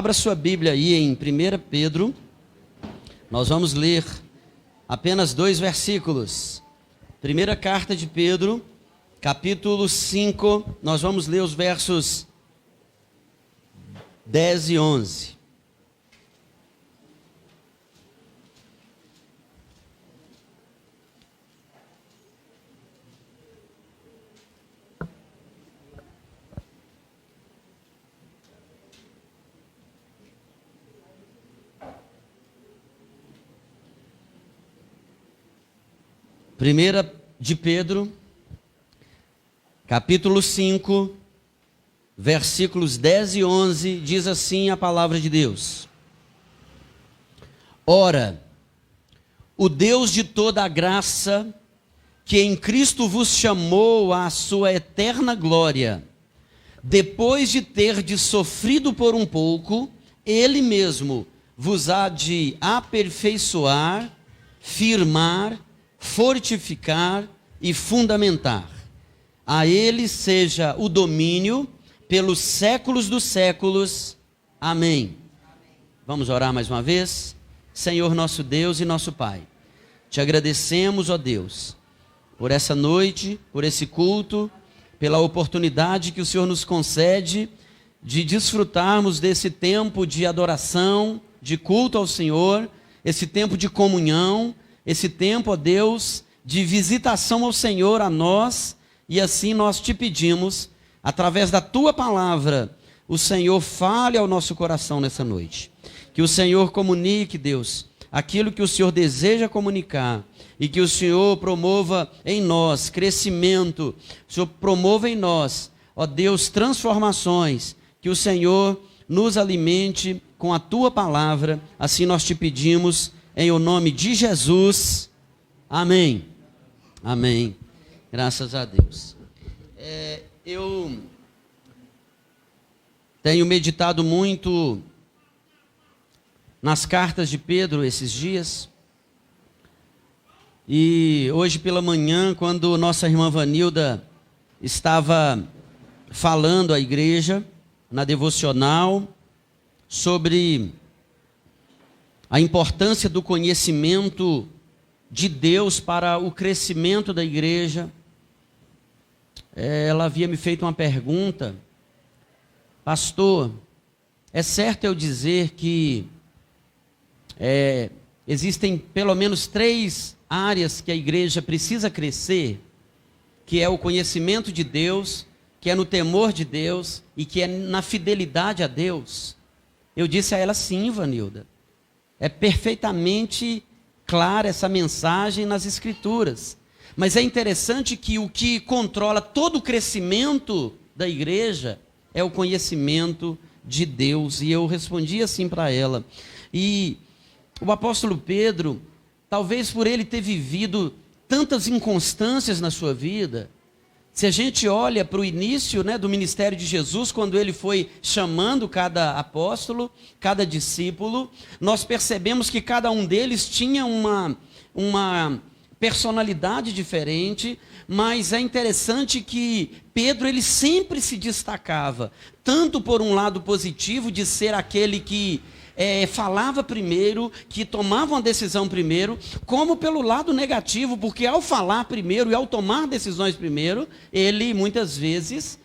Abra sua Bíblia aí em 1 Pedro. Nós vamos ler apenas 2 versículos. Primeira carta de Pedro, capítulo 5. Nós vamos ler os versos 10 e 11. Primeira de Pedro, capítulo 5, versículos 10 e 11, diz assim a palavra de Deus. Ora, o Deus de toda a graça, que em Cristo vos chamou à sua eterna glória, depois de terdes sofrido por um pouco, Ele mesmo vos há de aperfeiçoar, firmar, fortificar e fundamentar. A Ele seja o domínio pelos séculos dos séculos. Amém. Vamos orar mais uma vez? Senhor nosso Deus e nosso Pai, te agradecemos, ó Deus, por essa noite, por esse culto, pela oportunidade que o Senhor nos concede de desfrutarmos desse tempo de adoração, de culto ao Senhor, esse tempo de comunhão, esse tempo, ó Deus, de visitação ao Senhor, a nós, e assim nós te pedimos, através da tua palavra, o Senhor fale ao nosso coração nessa noite. Que o Senhor comunique, Deus, aquilo que o Senhor deseja comunicar, e que o Senhor promova em nós crescimento, o Senhor promova em nós, ó Deus, transformações, que o Senhor nos alimente com a tua palavra, assim nós te pedimos, em o nome de Jesus, amém, amém, graças a Deus. Eu tenho meditado muito nas cartas de Pedro esses dias, e hoje pela manhã, quando nossa irmã Vanilda estava falando à igreja, na devocional, sobre a importância do conhecimento de Deus para o crescimento da igreja, ela havia me feito uma pergunta: pastor, é certo eu dizer que existem pelo menos 3 áreas que a igreja precisa crescer, que é o conhecimento de Deus, que é no temor de Deus e que é na fidelidade a Deus? Eu disse a ela: sim, Vanilda. É perfeitamente clara essa mensagem nas Escrituras. Mas é interessante que o que controla todo o crescimento da igreja é o conhecimento de Deus. E eu respondi assim para ela. E o apóstolo Pedro, talvez por ele ter vivido tantas inconstâncias na sua vida, se a gente olha para o início, do ministério de Jesus, quando ele foi chamando cada apóstolo, cada discípulo, nós percebemos que cada um deles tinha uma personalidade diferente, mas é interessante que Pedro, ele sempre se destacava, tanto por um lado positivo, de ser aquele que falava primeiro, que tomava uma decisão primeiro, como pelo lado negativo, porque ao falar primeiro e ao tomar decisões primeiro, ele muitas vezes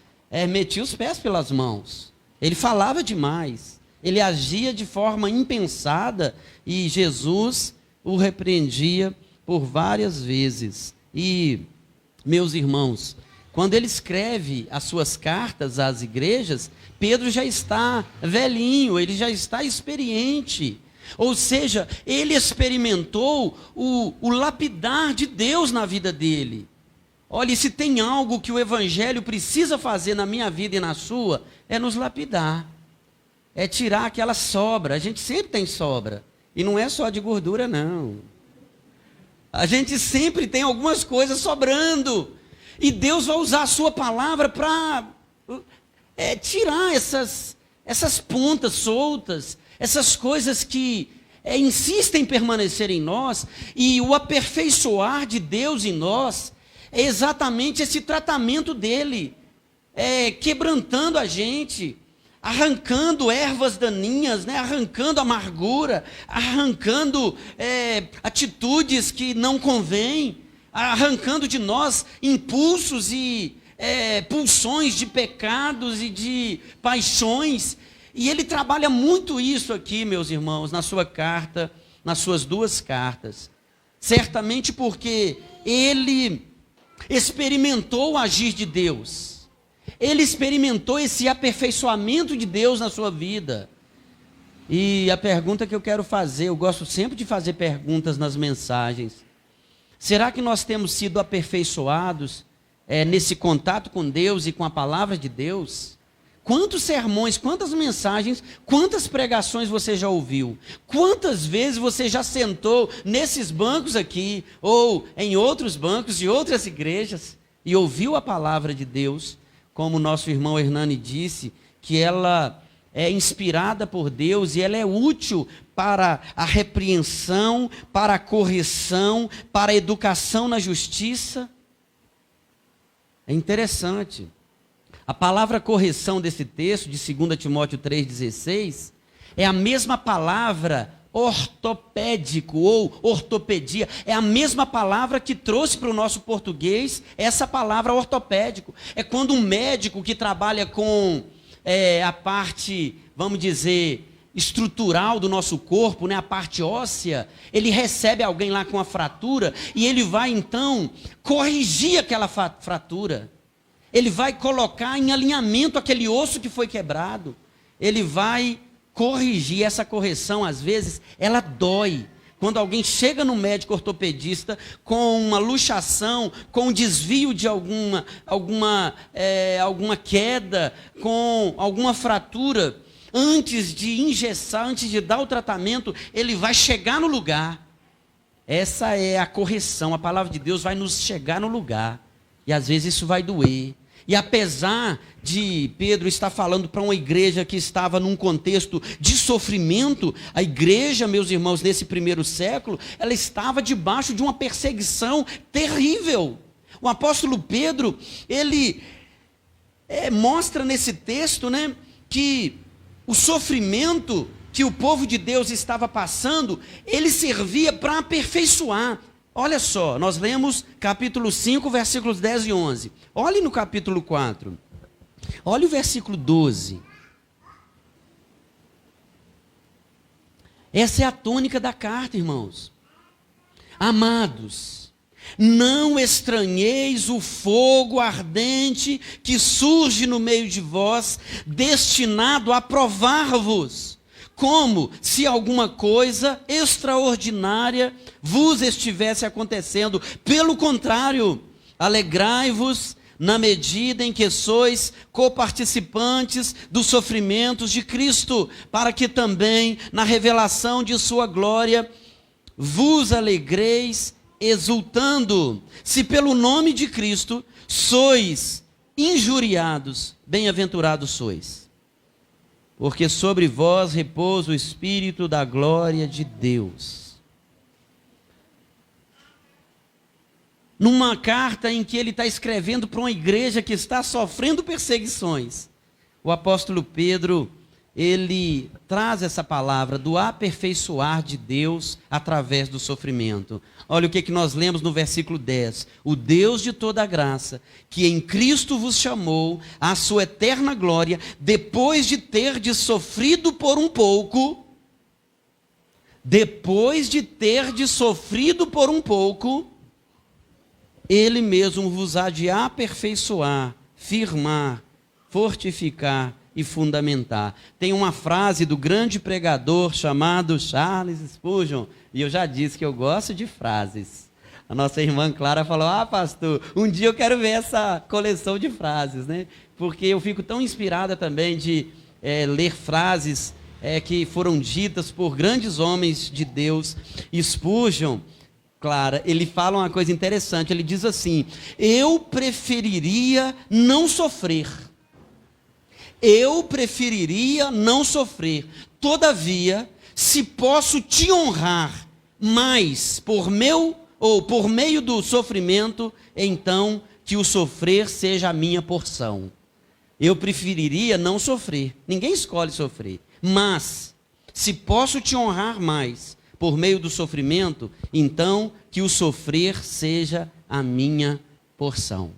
metia os pés pelas mãos. Ele falava demais, ele agia de forma impensada, e Jesus o repreendia por várias vezes. E, meus irmãos, quando ele escreve as suas cartas às igrejas, Pedro já está velhinho, ele já está experiente. Ou seja, ele experimentou o lapidar de Deus na vida dele. Olha, e se tem algo que o evangelho precisa fazer na minha vida e na sua, é nos lapidar. É tirar aquela sobra. A gente sempre tem sobra. E não é só de gordura, não. A gente sempre tem algumas coisas sobrando. E Deus vai usar a sua palavra para tirar essas pontas soltas, essas coisas que insistem em permanecer em nós. E o aperfeiçoar de Deus em nós é exatamente esse tratamento dele, quebrantando a gente, arrancando ervas daninhas, né? Arrancando amargura, arrancando atitudes que não convêm, arrancando de nós impulsos e pulsões de pecados e de paixões. E ele trabalha muito isso aqui, meus irmãos, na sua carta, nas suas duas cartas. Certamente porque ele experimentou o agir de Deus. Ele experimentou esse aperfeiçoamento de Deus na sua vida. E a pergunta que eu quero fazer, eu gosto sempre de fazer perguntas nas mensagens. Será que nós temos sido aperfeiçoados nesse contato com Deus e com a palavra de Deus? Quantos sermões, quantas mensagens, quantas pregações você já ouviu? Quantas vezes você já sentou nesses bancos aqui, ou em outros bancos de outras igrejas, e ouviu a palavra de Deus, como o nosso irmão Hernani disse, que ela é inspirada por Deus e ela é útil para a repreensão, para a correção, para a educação na justiça? É interessante. A palavra correção desse texto, de 2 Timóteo 3,16, é a mesma palavra ortopédico ou ortopedia. É a mesma palavra que trouxe para o nosso português essa palavra ortopédico. É quando um médico que trabalha com a parte, vamos dizer, estrutural do nosso corpo, né, a parte óssea, ele recebe alguém lá com a fratura e ele vai então corrigir aquela fratura. Ele vai colocar em alinhamento aquele osso que foi quebrado. Ele vai corrigir. Essa correção, às vezes, ela dói. Quando alguém chega no médico ortopedista com uma luxação, com um desvio de alguma queda, com alguma fratura, antes de engessar, antes de dar o tratamento, ele vai chegar no lugar. Essa é a correção. A palavra de Deus vai nos chegar no lugar. E às vezes isso vai doer. E apesar de Pedro estar falando para uma igreja que estava num contexto de sofrimento, a igreja, meus irmãos, nesse primeiro século, ela estava debaixo de uma perseguição terrível. O apóstolo Pedro, ele mostra nesse texto, né, que o sofrimento que o povo de Deus estava passando, ele servia para aperfeiçoar. Olha só, nós lemos capítulo 5, versículos 10 e 11. Olhe no capítulo 4. Olha o versículo 12. Essa é a tônica da carta, irmãos. Amados, não estranheis o fogo ardente que surge no meio de vós, destinado a provar-vos, como se alguma coisa extraordinária vos estivesse acontecendo. Pelo contrário, alegrai-vos na medida em que sois coparticipantes dos sofrimentos de Cristo, para que também na revelação de sua glória vos alegreis exultando. Se pelo nome de Cristo sois injuriados, bem-aventurados sois, porque sobre vós repousa o Espírito da glória de Deus. Numa carta em que ele está escrevendo para uma igreja que está sofrendo perseguições, o apóstolo Pedro, ele traz essa palavra do aperfeiçoar de Deus através do sofrimento. Olha o que nós lemos no versículo 10. O Deus de toda a graça, que em Cristo vos chamou à sua eterna glória, depois de terdes sofrido por um pouco, Ele mesmo vos há de aperfeiçoar, firmar, fortificar e fundamentar. Tem uma frase do grande pregador chamado Charles Spurgeon, e eu já disse que eu gosto de frases. A nossa irmã Clara falou: pastor, um dia eu quero ver essa coleção de frases, né? Porque eu fico tão inspirada também de ler frases que foram ditas por grandes homens de Deus. Spurgeon, Clara, ele fala uma coisa interessante, ele diz assim: eu preferiria não sofrer. Todavia, se posso te honrar mais por meio do sofrimento, então que o sofrer seja a minha porção. Eu preferiria não sofrer. Ninguém escolhe sofrer. Mas, se posso te honrar mais por meio do sofrimento, então que o sofrer seja a minha porção.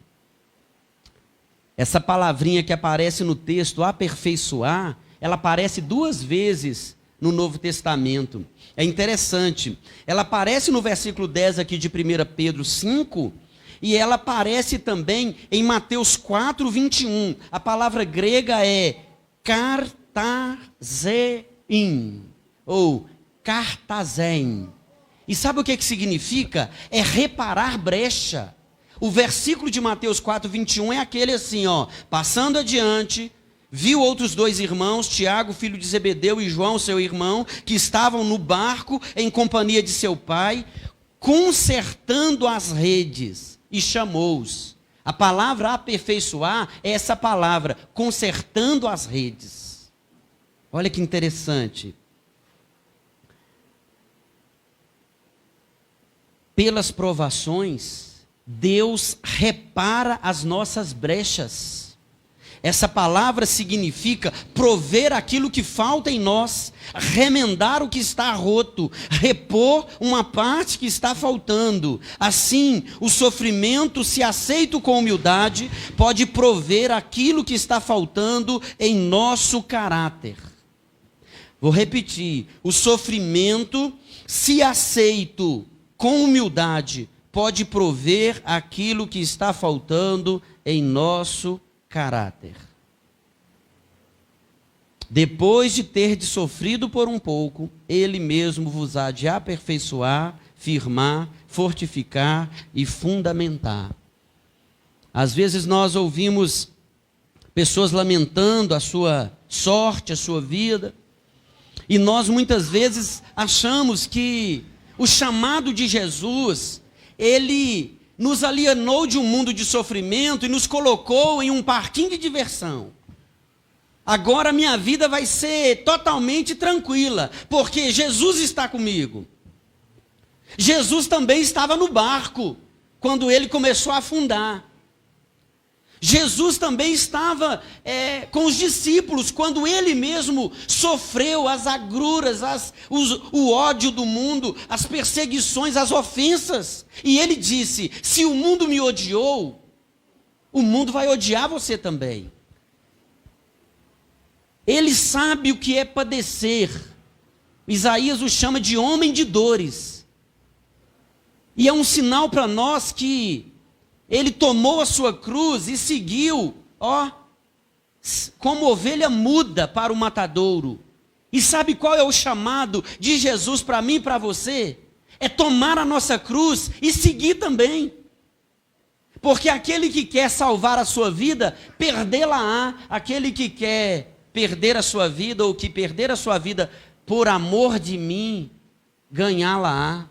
Essa palavrinha que aparece no texto, aperfeiçoar, ela aparece 2 vezes no Novo Testamento. É interessante. Ela aparece no versículo 10 aqui de 1 Pedro 5, e ela aparece também em Mateus 4, 21. A palavra grega é kartazein, ou kartazen. E sabe o que significa? É reparar brecha. O versículo de Mateus 4, 21 é aquele assim, ó. Passando adiante, viu outros 2 irmãos, Tiago, filho de Zebedeu, e João, seu irmão, que estavam no barco em companhia de seu pai, consertando as redes, e chamou-os. A palavra aperfeiçoar é essa palavra, consertando as redes. Olha que interessante. Pelas provações, Deus repara as nossas brechas. Essa palavra significa prover aquilo que falta em nós, remendar o que está roto, repor uma parte que está faltando. Assim, o sofrimento, se aceito com humildade, pode prover aquilo que está faltando em nosso caráter. Vou repetir, o sofrimento, se aceito com humildade, pode prover aquilo que está faltando em nosso caráter. Depois de ter sofrido por um pouco, ele mesmo vos há de aperfeiçoar, firmar, fortificar e fundamentar. Às vezes nós ouvimos pessoas lamentando a sua sorte, a sua vida, e nós muitas vezes achamos que o chamado de Jesus, ele nos alienou de um mundo de sofrimento e nos colocou em um parquinho de diversão. Agora minha vida vai ser totalmente tranquila, porque Jesus está comigo. Jesus também estava no barco, quando ele começou a afundar. Jesus também estava com os discípulos, quando ele mesmo sofreu as agruras, o ódio do mundo, as perseguições, as ofensas. E ele disse, se o mundo me odiou, o mundo vai odiar você também. Ele sabe o que é padecer. Isaías o chama de homem de dores. E é um sinal para nós que ele tomou a sua cruz e seguiu, como ovelha muda para o matadouro. E sabe qual é o chamado de Jesus para mim e para você? É tomar a nossa cruz e seguir também. Porque aquele que quer salvar a sua vida, perdê-la-á. Aquele que quer perder a sua vida, ou que perder a sua vida por amor de mim, ganhá-la-á.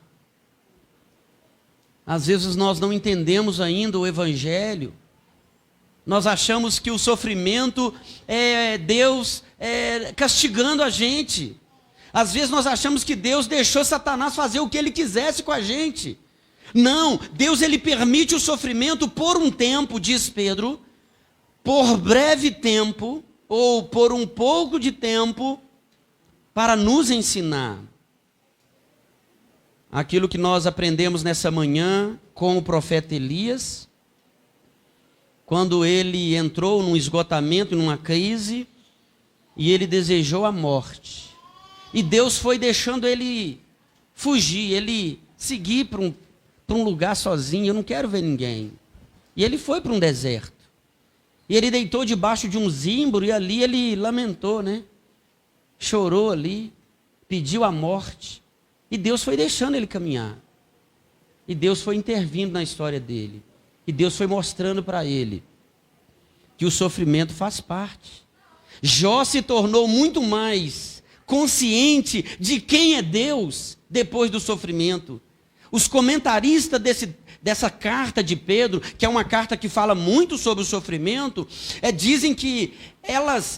Às vezes nós não entendemos ainda o Evangelho. Nós achamos que o sofrimento é Deus castigando a gente. Às vezes nós achamos que Deus deixou Satanás fazer o que ele quisesse com a gente. Não, Deus ele permite o sofrimento por um tempo, diz Pedro, por breve tempo, ou por um pouco de tempo, para nos ensinar. Aquilo que nós aprendemos nessa manhã com o profeta Elias, quando ele entrou num esgotamento, numa crise, e ele desejou a morte. E Deus foi deixando ele fugir, ele seguir para um lugar sozinho, eu não quero ver ninguém. E ele foi para um deserto. E ele deitou debaixo de um zimbro, e ali ele lamentou, né? Chorou ali, pediu a morte. E Deus foi deixando ele caminhar. E Deus foi intervindo na história dele. E Deus foi mostrando para ele que o sofrimento faz parte. Jó se tornou muito mais consciente de quem é Deus depois do sofrimento. Os comentaristas dessa carta de Pedro, que é uma carta que fala muito sobre o sofrimento, dizem que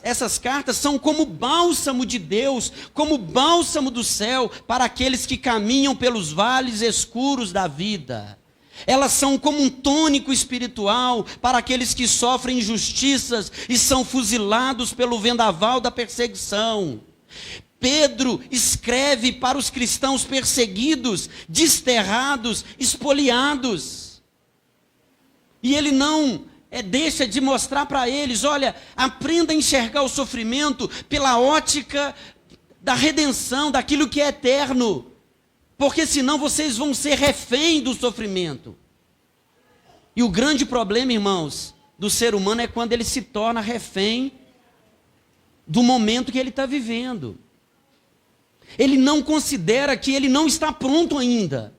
essas cartas são como bálsamo de Deus, como bálsamo do céu para aqueles que caminham pelos vales escuros da vida. Elas são como um tônico espiritual para aqueles que sofrem injustiças e são fuzilados pelo vendaval da perseguição. Pedro escreve para os cristãos perseguidos, desterrados, espoliados. E ele não deixa de mostrar para eles: olha, aprenda a enxergar o sofrimento pela ótica da redenção, daquilo que é eterno. Porque senão vocês vão ser refém do sofrimento. E o grande problema, irmãos, do ser humano é quando ele se torna refém do momento que ele está vivendo. Ele não considera que ele não está pronto ainda.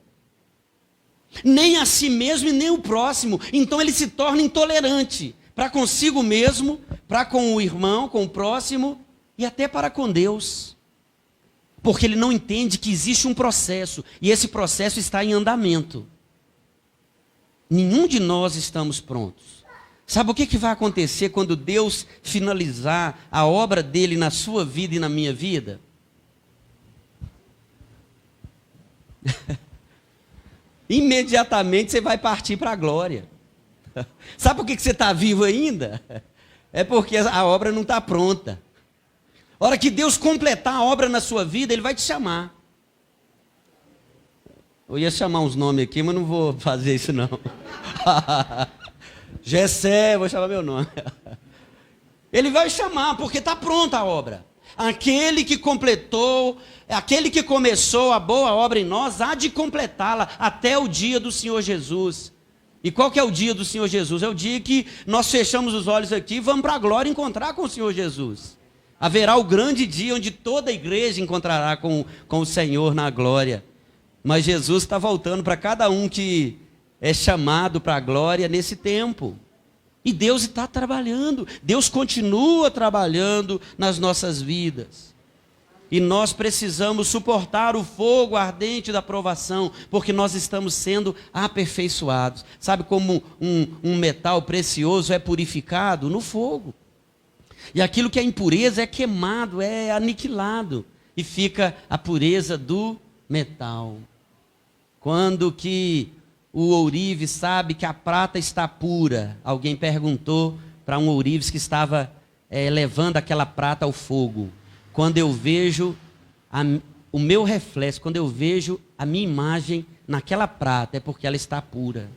Nem a si mesmo e nem o próximo. Então ele se torna intolerante para consigo mesmo, para com o irmão, com o próximo e até para com Deus. Porque ele não entende que existe um processo, e esse processo está em andamento. Nenhum de nós estamos prontos. Sabe o que vai acontecer quando Deus finalizar a obra dele na sua vida e na minha vida? Imediatamente você vai partir para a glória. Sabe por que você está vivo ainda? É porque a obra não está pronta. A hora que Deus completar a obra na sua vida, Ele vai te chamar. Eu ia chamar uns nomes aqui, mas não vou fazer isso não. Gessé, vou chamar meu nome. Ele vai chamar, porque está pronta a obra. Aquele que completou, aquele que começou a boa obra em nós, há de completá-la até o dia do Senhor Jesus. E qual que é o dia do Senhor Jesus? É o dia que nós fechamos os olhos aqui e vamos para a glória encontrar com o Senhor Jesus. Haverá o grande dia onde toda a igreja encontrará com o Senhor na glória. Mas Jesus está voltando para cada um que é chamado para a glória nesse tempo. E Deus está trabalhando, Deus continua trabalhando nas nossas vidas. E nós precisamos suportar o fogo ardente da provação, porque nós estamos sendo aperfeiçoados. Sabe como um metal precioso é purificado? No fogo. E aquilo que é impureza é queimado, é aniquilado. E fica a pureza do metal. Quando que o ourive sabe que a prata está pura? Alguém perguntou para um ourives que estava levando aquela prata ao fogo. Quando eu vejo o meu reflexo, quando eu vejo a minha imagem naquela prata, é porque ela está pura.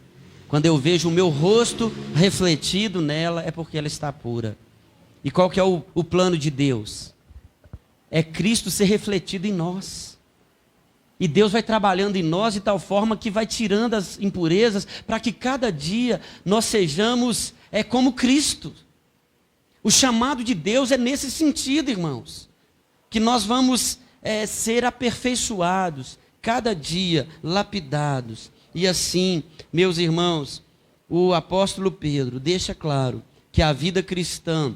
Quando eu vejo o meu rosto refletido nela, é porque ela está pura. E qual que é o plano de Deus? É Cristo ser refletido em nós. E Deus vai trabalhando em nós de tal forma que vai tirando as impurezas para que cada dia nós sejamos como Cristo. O chamado de Deus é nesse sentido, irmãos. Que nós vamos ser aperfeiçoados, cada dia lapidados. E assim, meus irmãos, o apóstolo Pedro deixa claro que a vida cristã,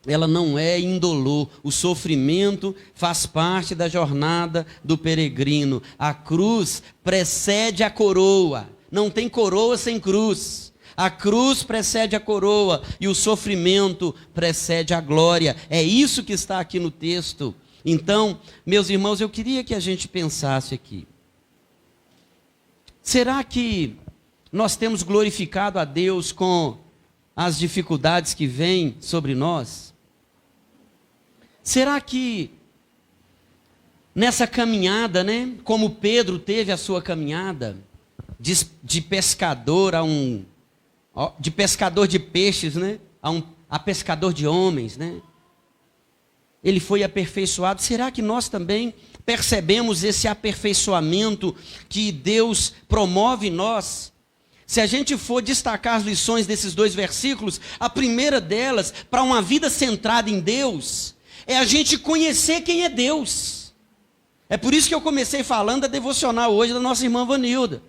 ela não é indolor. O sofrimento faz parte da jornada do peregrino. A cruz precede a coroa. Não tem coroa sem cruz. A cruz precede a coroa e o sofrimento precede a glória. É isso que está aqui no texto. Então, meus irmãos, eu queria que a gente pensasse aqui. Será que nós temos glorificado a Deus com as dificuldades que vêm sobre nós? Será que nessa caminhada, como Pedro teve a sua caminhada, de pescador de pescador de peixes, a pescador de homens, ele foi aperfeiçoado. Será que nós também percebemos esse aperfeiçoamento que Deus promove em nós? Se a gente for destacar as lições desses 2 versículos, a primeira delas, para uma vida centrada em Deus, é a gente conhecer quem é Deus. É por isso que eu comecei falando da devocional hoje da nossa irmã Vanilda.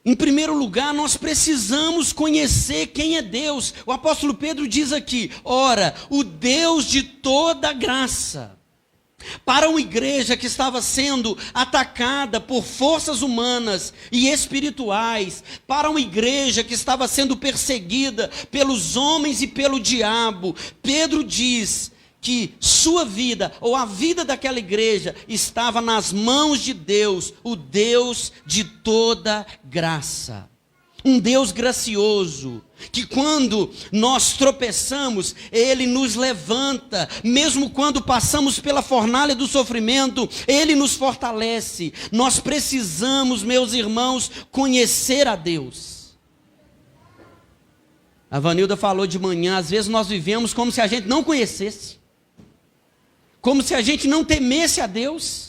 Em primeiro lugar, nós precisamos conhecer quem é Deus. O apóstolo Pedro diz aqui: ora, o Deus de toda graça. Para uma igreja que estava sendo atacada por forças humanas e espirituais, para uma igreja que estava sendo perseguida pelos homens e pelo diabo, Pedro diz que sua vida, ou a vida daquela igreja, estava nas mãos de Deus, o Deus de toda graça. Um Deus gracioso, que quando nós tropeçamos, Ele nos levanta, mesmo quando passamos pela fornalha do sofrimento, Ele nos fortalece. Nós precisamos, meus irmãos, conhecer a Deus. A Vanilda falou de manhã, às vezes nós vivemos como se a gente não conhecesse, como se a gente não temesse a Deus.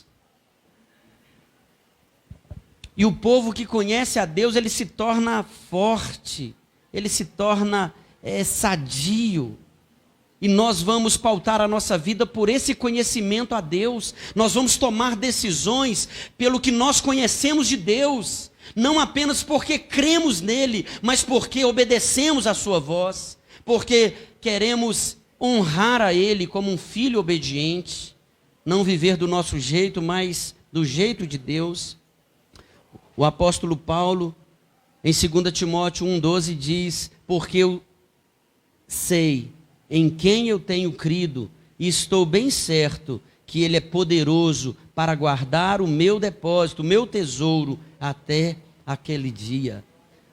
E o povo que conhece a Deus, ele se torna forte, ele se torna sadio. E nós vamos pautar a nossa vida por esse conhecimento a Deus. Nós vamos tomar decisões pelo que nós conhecemos de Deus. Não apenas porque cremos nele, mas porque obedecemos a sua voz. Porque queremos honrar a ele como um filho obediente. Não viver do nosso jeito, mas do jeito de Deus. O apóstolo Paulo, em 2 Timóteo 1,12, diz: porque eu sei em quem eu tenho crido, e estou bem certo que Ele é poderoso para guardar o meu depósito, o meu tesouro, até aquele dia.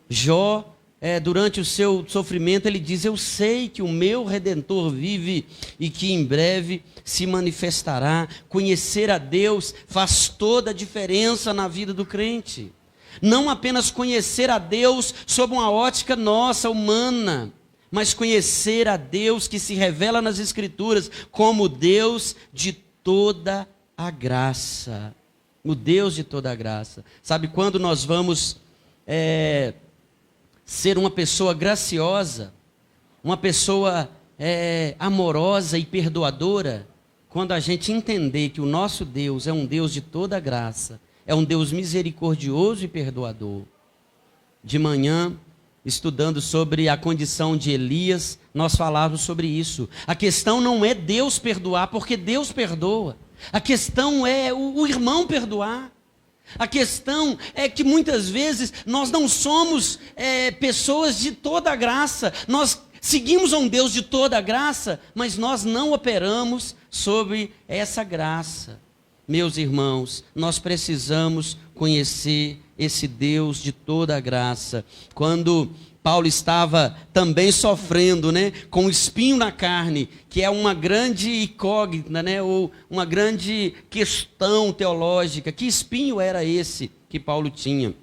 Jó, durante o seu sofrimento, ele diz: eu sei que o meu Redentor vive e que em breve se manifestará. Conhecer a Deus faz toda a diferença na vida do crente. Não apenas conhecer a Deus sob uma ótica nossa, humana, mas conhecer a Deus que se revela nas Escrituras como Deus de toda a graça. O Deus de toda a graça. Sabe quando nós vamos ser uma pessoa graciosa, uma pessoa amorosa e perdoadora? Quando a gente entender que o nosso Deus é um Deus de toda a graça, é um Deus misericordioso e perdoador. De manhã, estudando sobre a condição de Elias, nós falávamos sobre isso. A questão não é Deus perdoar, porque Deus perdoa. A questão é o irmão perdoar. A questão é que muitas vezes nós não somos pessoas de toda a graça. Nós seguimos a um Deus de toda a graça, mas nós não operamos sobre essa graça. Meus irmãos, nós precisamos conhecer esse Deus de toda a graça. Quando Paulo estava também sofrendo, com o espinho na carne, que é uma grande incógnita, ou uma grande questão teológica. Que espinho era esse que Paulo tinha?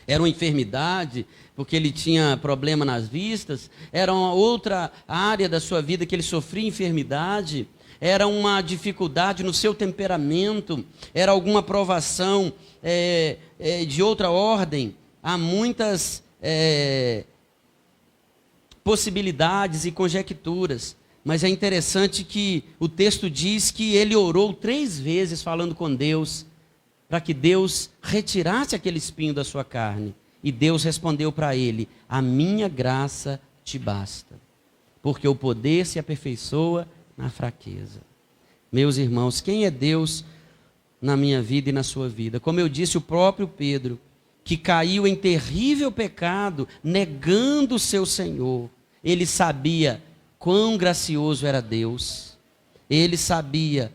Era uma enfermidade, porque ele tinha problema nas vistas? Era uma outra área da sua vida que ele sofria enfermidade? Era uma dificuldade no seu temperamento? Era alguma provação de outra ordem? Há muitas possibilidades e conjecturas, mas é interessante que o texto diz que ele orou 3 vezes falando com Deus, para que Deus retirasse aquele espinho da sua carne. E Deus respondeu para ele: a minha graça te basta, porque o poder se aperfeiçoa na fraqueza. Meus irmãos, quem é Deus na minha vida e na sua vida? Como eu disse, o próprio Pedro, que caiu em terrível pecado, negando o seu Senhor. Ele sabia quão gracioso era Deus. Ele sabia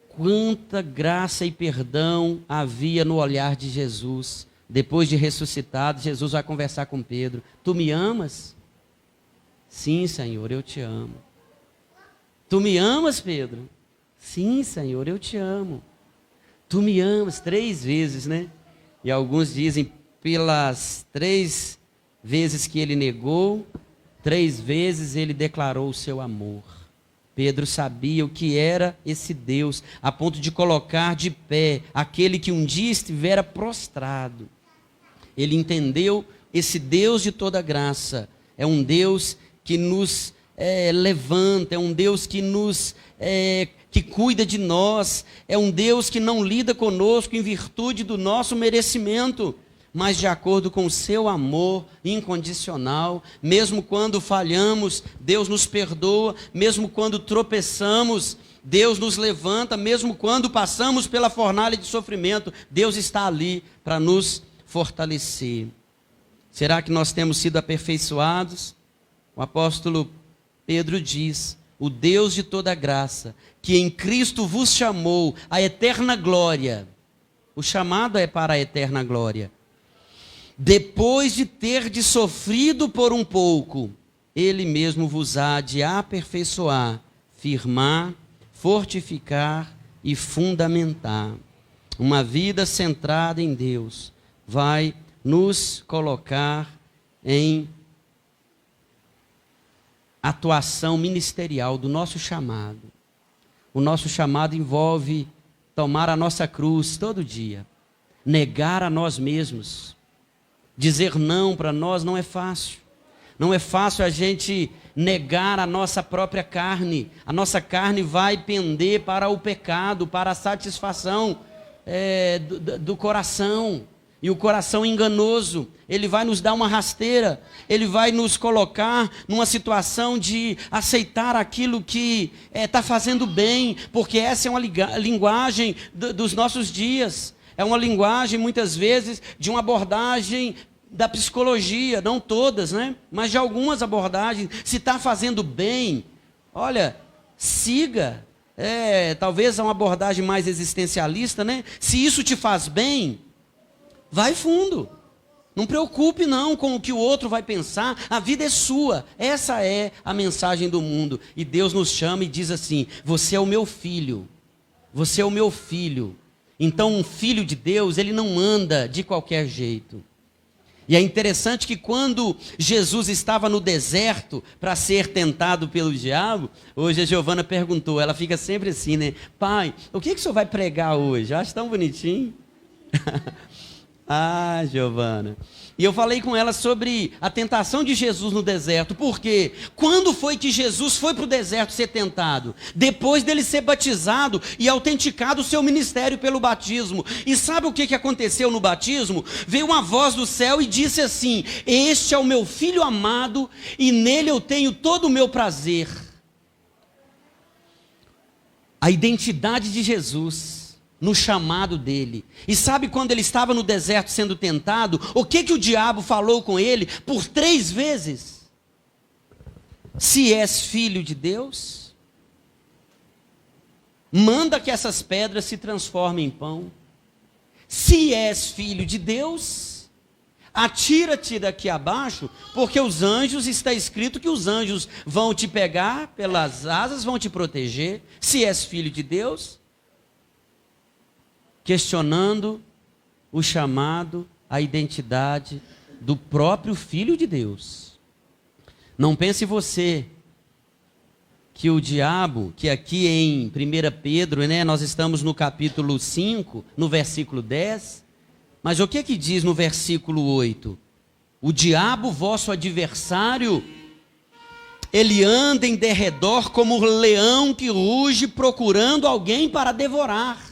quanta graça e perdão havia no olhar de Jesus. Depois de ressuscitado, Jesus vai conversar com Pedro: tu me amas? Sim, Senhor, eu te amo. Tu me amas, Pedro? Sim, Senhor, eu te amo. Tu me amas 3 vezes, E alguns dizem, pelas 3 vezes que ele negou, 3 vezes ele declarou o seu amor. Pedro sabia o que era esse Deus, a ponto de colocar de pé aquele que um dia estivera prostrado. Ele entendeu esse Deus de toda graça. É um Deus que nos levanta, é um Deus que que cuida de nós, é um Deus que não lida conosco em virtude do nosso merecimento, mas de acordo com o seu amor incondicional. Mesmo quando falhamos, Deus nos perdoa. Mesmo quando tropeçamos, Deus nos levanta. Mesmo quando passamos pela fornalha de sofrimento, Deus está ali para nos fortalecer. Será que nós temos sido aperfeiçoados? O apóstolo Pedro diz: o Deus de toda graça, que em Cristo vos chamou à eterna glória. O chamado é para a eterna glória. Depois de terdes sofrido por um pouco, Ele mesmo vos há de aperfeiçoar, firmar, fortificar e fundamentar. Uma vida centrada em Deus vai nos colocar em atuação ministerial do nosso chamado. O nosso chamado envolve tomar a nossa cruz todo dia, negar a nós mesmos. Dizer não para nós não é fácil. Não é fácil a gente negar a nossa própria carne. A nossa carne vai pender para o pecado, para a satisfação do coração. E o coração enganoso, ele vai nos dar uma rasteira, ele vai nos colocar numa situação de aceitar aquilo que está fazendo bem, porque essa é uma linguagem dos nossos dias. É uma linguagem, muitas vezes, de uma abordagem da psicologia, não todas, né? Mas de algumas abordagens. Se está fazendo bem, olha, siga. Talvez é uma abordagem mais existencialista, né? Se isso te faz bem, vai fundo. Não preocupe não com o que o outro vai pensar. A vida é sua. Essa é a mensagem do mundo. E Deus nos chama e diz assim: você é o meu filho. Você é o meu filho. Então um filho de Deus, ele não anda de qualquer jeito. E é interessante que quando Jesus estava no deserto para ser tentado pelo diabo, hoje a Giovana perguntou, ela fica sempre assim, né? Pai, o que o senhor vai pregar hoje? Eu acho tão bonitinho. Ah, Giovana. E eu falei com ela sobre a tentação de Jesus no deserto. Porque quando foi que Jesus foi para o deserto ser tentado? Depois dele ser batizado e autenticado o seu ministério pelo batismo. E sabe o que aconteceu no batismo? Veio uma voz do céu e disse assim: este é o meu filho amado e nele eu tenho todo o meu prazer. A identidade de Jesus no chamado dele. E sabe quando ele estava no deserto sendo tentado, o que o diabo falou com ele por 3 vezes? Se és filho de Deus, manda que essas pedras se transformem em pão. Se és filho de Deus, atira-te daqui abaixo, porque os anjos, está escrito que os anjos vão te pegar pelas asas, vão te proteger. Se és filho de Deus, questionando o chamado, a identidade do próprio Filho de Deus. Não pense você que o diabo, que aqui em 1 Pedro, né, nós estamos no capítulo 5, no versículo 10, mas o que diz no versículo 8? O diabo, vosso adversário, ele anda em derredor como um leão que ruge procurando alguém para devorar.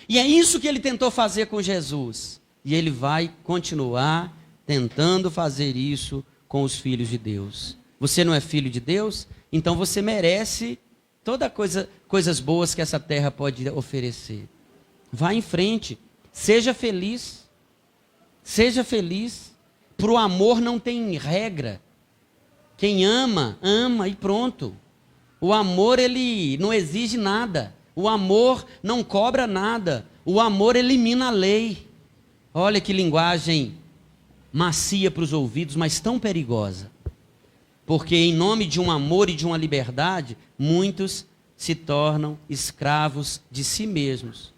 E é isso que ele tentou fazer com Jesus. E ele vai continuar tentando fazer isso com os filhos de Deus. Você não é filho de Deus? Então você merece toda coisas boas que essa terra pode oferecer. Vá em frente. Seja feliz. Seja feliz. Para o amor não tem regra. Quem ama, ama e pronto. O amor, ele não exige nada. O amor não cobra nada. O amor elimina a lei. Olha que linguagem macia para os ouvidos, mas tão perigosa. Porque em nome de um amor e de uma liberdade, muitos se tornam escravos de si mesmos.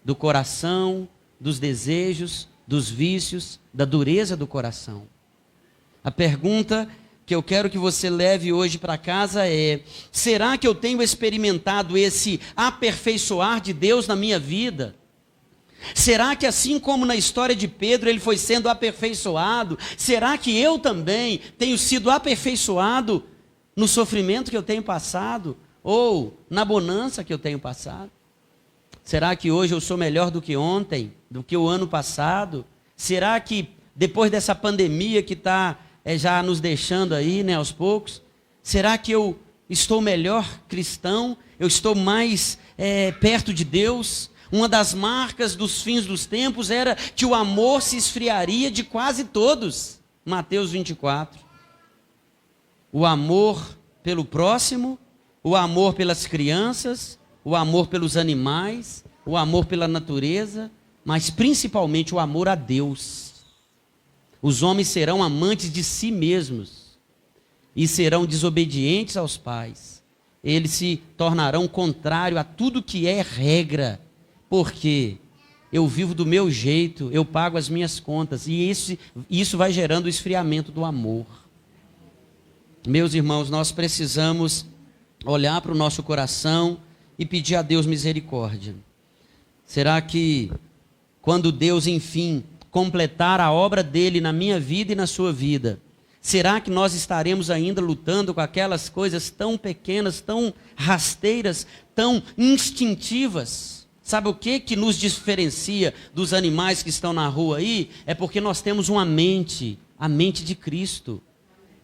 Do coração, dos desejos, dos vícios, da dureza do coração. A pergunta que eu quero que você leve hoje para casa é: será que eu tenho experimentado esse aperfeiçoar de Deus na minha vida? Será que assim como na história de Pedro ele foi sendo aperfeiçoado, será que eu também tenho sido aperfeiçoado no sofrimento que eu tenho passado? Ou na bonança que eu tenho passado? Será que hoje eu sou melhor do que ontem, do que o ano passado? Será que depois dessa pandemia que está já nos deixando aí, né, aos poucos, será que eu estou melhor cristão? Eu estou mais perto de Deus? Uma das marcas dos fins dos tempos era que o amor se esfriaria de quase todos. Mateus 24. O amor pelo próximo o amor pelas crianças, o amor pelos animais, o amor pela natureza, mas principalmente o amor a Deus. Os homens serão amantes de si mesmos e serão desobedientes aos pais. Eles se tornarão contrário a tudo que é regra, porque eu vivo do meu jeito, eu pago as minhas contas, e isso vai gerando o esfriamento do amor. Meus irmãos, nós precisamos olhar para o nosso coração e pedir a Deus misericórdia. Será que quando Deus, enfim, completar a obra dele na minha vida e na sua vida, será que nós estaremos ainda lutando com aquelas coisas tão pequenas, tão rasteiras, tão instintivas? Sabe o que nos diferencia dos animais que estão na rua aí? É porque nós temos uma mente, a mente de Cristo,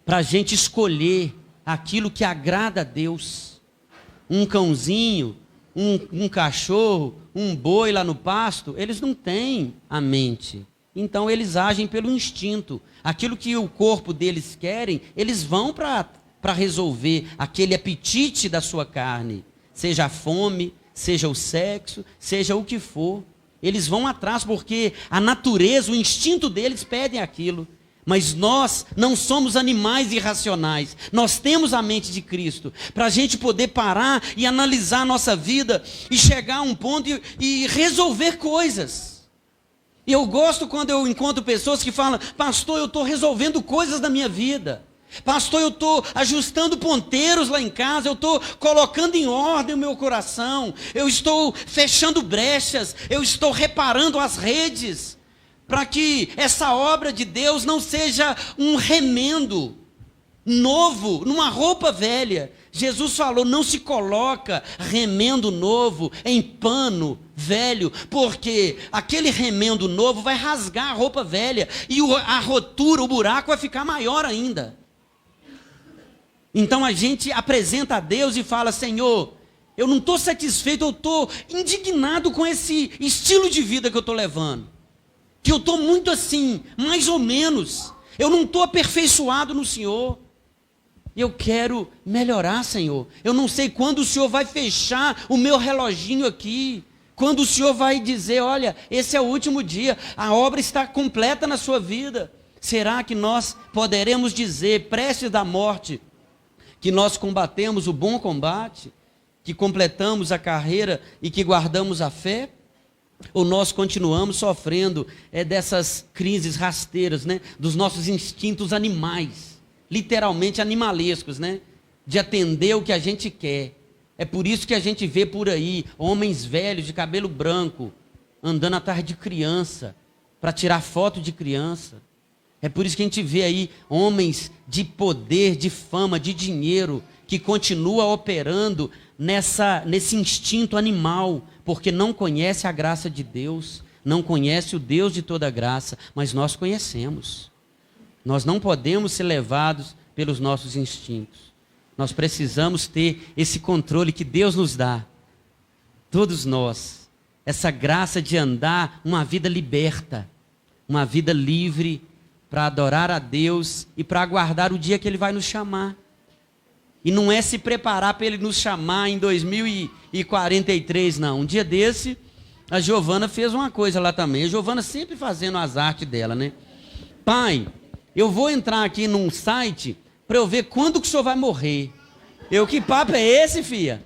para a gente escolher aquilo que agrada a Deus. Um cãozinho, um cachorro, um boi lá no pasto, eles não têm a mente. Então eles agem pelo instinto. Aquilo que o corpo deles querem, eles vão para resolver aquele apetite da sua carne. Seja a fome, seja o sexo, seja o que for. Eles vão atrás porque a natureza, o instinto deles pedem aquilo. Mas nós não somos animais irracionais. Nós temos a mente de Cristo. Para a gente poder parar e analisar a nossa vida e chegar a um ponto e resolver coisas. E eu gosto quando eu encontro pessoas que falam: pastor, eu estou resolvendo coisas da minha vida. Pastor, eu estou ajustando ponteiros lá em casa. Eu estou colocando em ordem o meu coração. Eu estou fechando brechas. Eu estou reparando as redes. Para que essa obra de Deus não seja um remendo novo, numa roupa velha. Jesus falou: não se coloca remendo novo em pano velho, porque aquele remendo novo vai rasgar a roupa velha, e a rotura, o buraco vai ficar maior ainda. Então a gente apresenta a Deus e fala: Senhor, eu não estou satisfeito, eu estou indignado com esse estilo de vida que eu estou levando. Que eu estou muito assim, mais ou menos. Eu não estou aperfeiçoado no Senhor. Eu quero melhorar, Senhor. Eu não sei quando o Senhor vai fechar o meu reloginho aqui. Quando o Senhor vai dizer: olha, esse é o último dia, a obra está completa na sua vida. Será que nós poderemos dizer, prestes da morte, que nós combatemos o bom combate? Que completamos a carreira e que guardamos a fé? Ou nós continuamos sofrendo dessas crises rasteiras, né? Dos nossos instintos animais, literalmente animalescos, né? De atender o que a gente quer. É por isso que a gente vê por aí homens velhos de cabelo branco andando atrás de criança para tirar foto de criança. É por isso que a gente vê aí homens de poder, de fama, de dinheiro, que continua operando nesse instinto animal, porque não conhece a graça de Deus, não conhece o Deus de toda graça, mas nós conhecemos. Nós não podemos ser levados pelos nossos instintos. Nós precisamos ter esse controle que Deus nos dá, todos nós, essa graça de andar uma vida liberta, uma vida livre, para adorar a Deus e para aguardar o dia que Ele vai nos chamar. E não é se preparar para Ele nos chamar em 2043, não. Um dia desse, a Giovana fez uma coisa lá também. A Giovana sempre fazendo as artes dela, né? Pai, eu vou entrar aqui num site para eu ver quando que o senhor vai morrer. Que papo é esse, filha?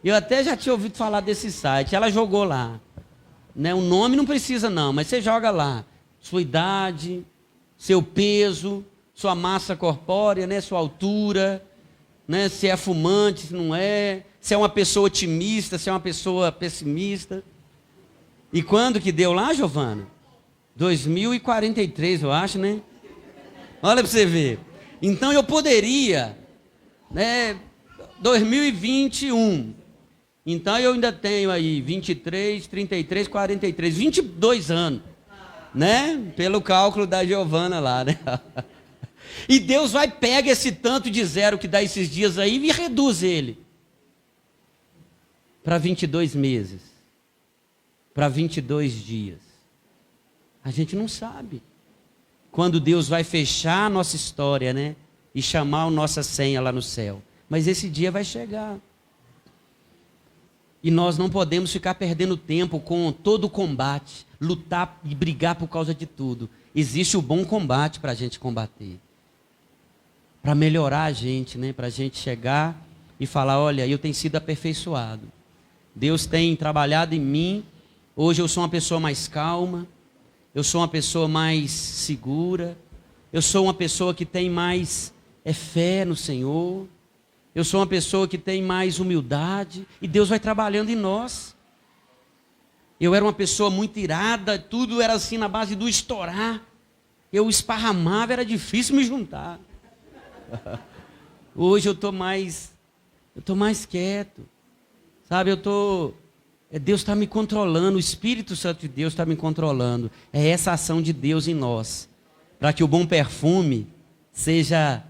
Eu até já tinha ouvido falar desse site. Ela jogou lá. Né? O nome não precisa não, mas você joga lá. Sua idade, seu peso, sua massa corpórea, né? Sua altura, né? Se é fumante, se não é, se é uma pessoa otimista, se é uma pessoa pessimista. E quando que deu lá, Giovana? 2043, eu acho, né? Olha para você ver. Então eu poderia, né? 2021. Então eu ainda tenho aí 23, 33, 43, 22 anos. Né? Pelo cálculo da Giovana lá, né? E Deus vai pegar esse tanto de zero que dá esses dias aí e reduz ele para 22 meses, para 22 dias. A gente não sabe quando Deus vai fechar a nossa história, né? E chamar a nossa senha lá no céu. Mas esse dia vai chegar. E nós não podemos ficar perdendo tempo com todo o combate, lutar e brigar por causa de tudo. Existe o bom combate para a gente combater. Para melhorar a gente, né? Para a gente chegar e falar, olha, eu tenho sido aperfeiçoado. Deus tem trabalhado em mim. Hoje eu sou uma pessoa mais calma. Eu sou uma pessoa mais segura. Eu sou uma pessoa que tem mais fé no Senhor. Eu sou uma pessoa que tem mais humildade. E Deus vai trabalhando em nós. Eu era uma pessoa muito irada. Tudo era assim na base do estourar. Eu esparramava, era difícil me juntar. Hoje eu estou mais quieto. Sabe, Deus está me controlando. O Espírito Santo de Deus está me controlando. É essa ação de Deus em nós. Para que o bom perfume seja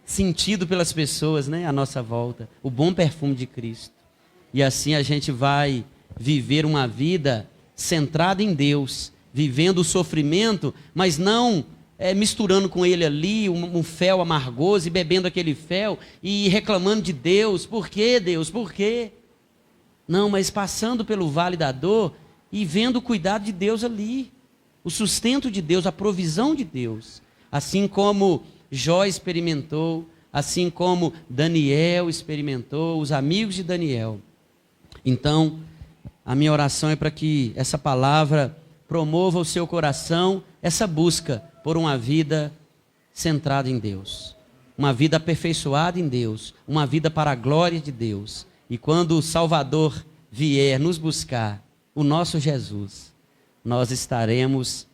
sentido pelas pessoas, né, à nossa volta. O bom perfume de Cristo. E assim a gente vai viver uma vida centrada em Deus. Vivendo o sofrimento, mas não misturando com ele ali um fel amargoso e bebendo aquele fel e reclamando de Deus. Por quê, Deus? Por quê? Não, mas passando pelo vale da dor e vendo o cuidado de Deus ali. O sustento de Deus, a provisão de Deus. Assim como Jó experimentou, assim como Daniel experimentou, os amigos de Daniel. Então, a minha oração é para que essa palavra promova o seu coração, essa busca por uma vida centrada em Deus. Uma vida aperfeiçoada em Deus. Uma vida para a glória de Deus. E quando o Salvador vier nos buscar, o nosso Jesus, nós estaremos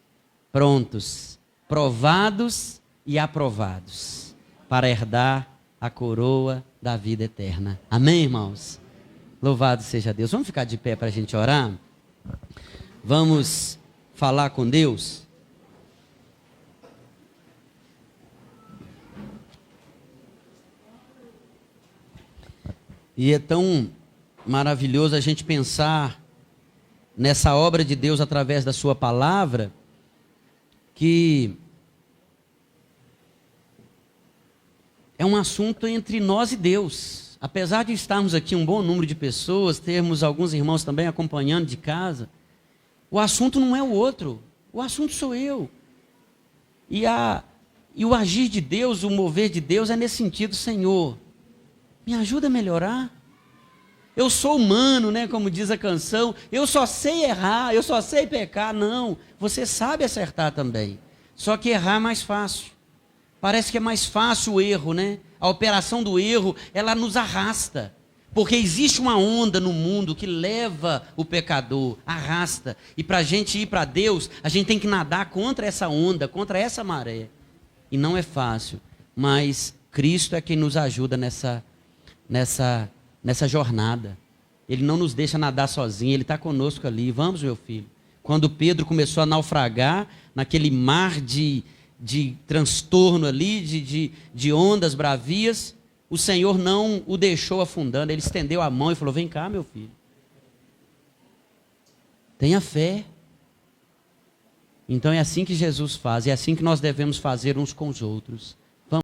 prontos, provados e aprovados para herdar a coroa da vida eterna. Amém, irmãos? Louvado seja Deus. Vamos ficar de pé para a gente orar? Vamos falar com Deus? E é tão maravilhoso a gente pensar nessa obra de Deus através da sua palavra, que é um assunto entre nós e Deus. Apesar de estarmos aqui um bom número de pessoas, termos alguns irmãos também acompanhando de casa, o assunto não é o outro, o assunto sou eu. E o agir de Deus, o mover de Deus é nesse sentido, Senhor, me ajuda a melhorar. Eu sou humano, né, como diz a canção, eu só sei errar, eu só sei pecar. Não, você sabe acertar também, só que errar é mais fácil. Parece que é mais fácil o erro, né? A operação do erro, ela nos arrasta. Porque existe uma onda no mundo que leva o pecador, arrasta. E para a gente ir para Deus, a gente tem que nadar contra essa onda, contra essa maré. E não é fácil, mas Cristo é quem nos ajuda nessa jornada. Ele não nos deixa nadar sozinho, Ele está conosco ali. Vamos, meu filho. Quando Pedro começou a naufragar, naquele mar de transtorno ali, de ondas bravias, o Senhor não o deixou afundando. Ele estendeu a mão e falou, vem cá, meu filho. Tenha fé. Então é assim que Jesus faz, é assim que nós devemos fazer uns com os outros.